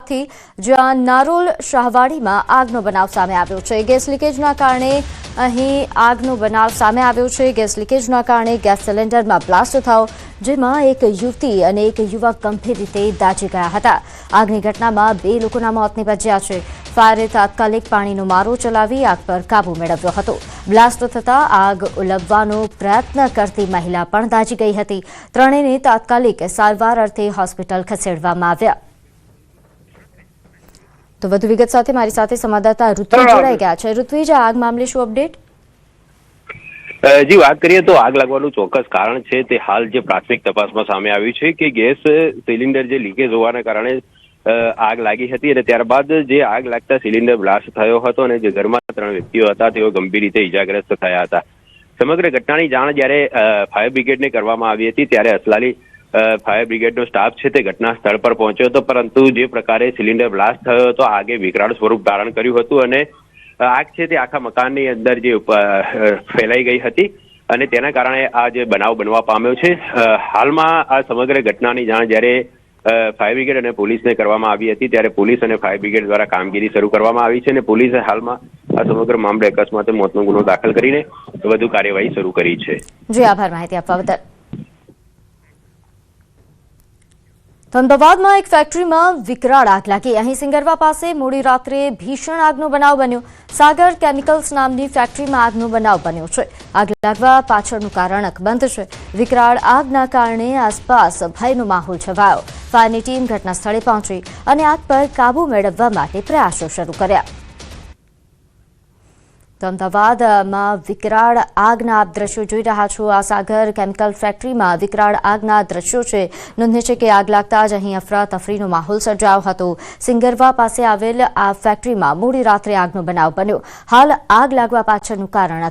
વિસ્તારમાંથી જ્યાં નારોલ શાહવાડીમાં આગનો બનાવ સામે આવ્યો છે। ગેસ લીકેજના કારણે અહીં આગનો બનાવ સામે આવ્યો છે। ગેસ લીકેજના કારણે ગેસ સિલિન્ડરમાં બ્લાસ્ટ થયો, જેમાં એક યુવતી અને એક યુવક ગંભીર રીતે દાઝી ગયા હતા। આગની ઘટનામાં 2 લોકોના મોત નીપજ્યા છે। ફાયરે તાત્કાલિક પાણીનો મારો ચલાવી આગ પર કાબુ મેળવ્યો હતો। બ્લાસ્ટ થતાં આગ ઓલવવાનો પ્રયત્ન કરતી મહિલા પણ દાઝી ગઈ હતી। ત્રણેયને તાત્કાલિક સારવાર અર્થે હોસ્પિટલ ખસેડવામાં આવ્યા। તો વધુ વિગત સાથે મારી સાથે સંવાદદાતા ઋત્વિજ જોડાઈ ગયા છે। ઋત્વિજ, આગ મામલે શું અપડેટ? જી, વાત કરીએ તો આગ લાગવાનું ચોક્કસ કારણ છે તે હાલ જે પ્રાથમિક તપાસમાં સામે આવ્યું છે કે ગેસ સિલિન્ડર જે લીકેજ હોવાના કારણે આગ લાગી હતી અને ત્યારબાદ જે આગ લાગતા સિલિન્ડર બ્લાસ્ટ થયો હતો અને જે ઘરમાં 3 વ્યક્તિઓ હતા તેઓ ગંભીર રીતે ઇજાગ્રસ્ત થયા હતા। સમગ્ર ઘટનાની જાણ જ્યારે ફાયર બ્રિગેડને કરવામાં આવી હતી ત્યારે અસલાલી ફાયર બ્રિગેડનો સ્ટાફ છે તે ઘટના સ્થળ પર પહોંચ્યો હતો, પરંતુ જે પ્રકારે સિલિન્ડર બ્લાસ્ટ થયો હતો આગે વિકરાળ સ્વરૂપ ધારણ કર્યું હતું અને આગ છે તે આખા મકાનની અંદર જે ફેલાઈ ગઈ હતી અને તેના કારણે આ જે બનાવ બનવા પામ્યો છે। હાલમાં આ સમગ્ર ઘટનાની જાણ જ્યારે ફાયર બ્રિગેડ અને પોલીસને કરવામાં આવી હતી ત્યારે પોલીસ અને ફાયર બ્રિગેડ દ્વારા કામગીરી શરૂ કરવામાં આવી છે અને પોલીસે હાલમાં આ સમગ્ર મામલે અકસ્માતે મોતનો ગુનો દાખલ કરીને વધુ કાર્યવાહી શરૂ કરી છે। જી, આભાર માહિતી આપવા બદલ। તો અમદાવાદમાં એક ફેક્ટરીમાં વિકરાળ આગ લાગી। અહીં સિંગરવા પાસે મોડી રાત્રે ભીષણ આગનો બનાવ બન્યો। સાગર કેમિકલ્સ નામની ફેક્ટરીમાં આગનો બનાવ બન્યો છે। આગ લાગવા પાછળનું કારણ અકબંધ છે। વિકરાળ આગના કારણે આસપાસ ભયનો માહોલ છવાયો। ફાયરની ટીમ ઘટના સ્થળે પહોંચી અને આગ પર કાબુ મેળવવા માટે પ્રયાસો શરૂ કર્યા। તો અમદાવાદમાં વિકરાળ આગના આપ દ્રશ્યો જોઈ રહ્યા છો। આ સાગર કેમિકલ ફેક્ટરીમાં વિકરાળ આગના દ્રશ્યો છે। નોંધનીય છે કે આગ લાગતા જ અહીં અફરાતફરીનો માહોલ સર્જાયો હતો। સિંગરવા પાસે આવેલ આ ફેક્ટરીમાં મોડી રાત્રે આગનો બનાવ બન્યો। હાલ આગ લાગવા પાછળનું કારણ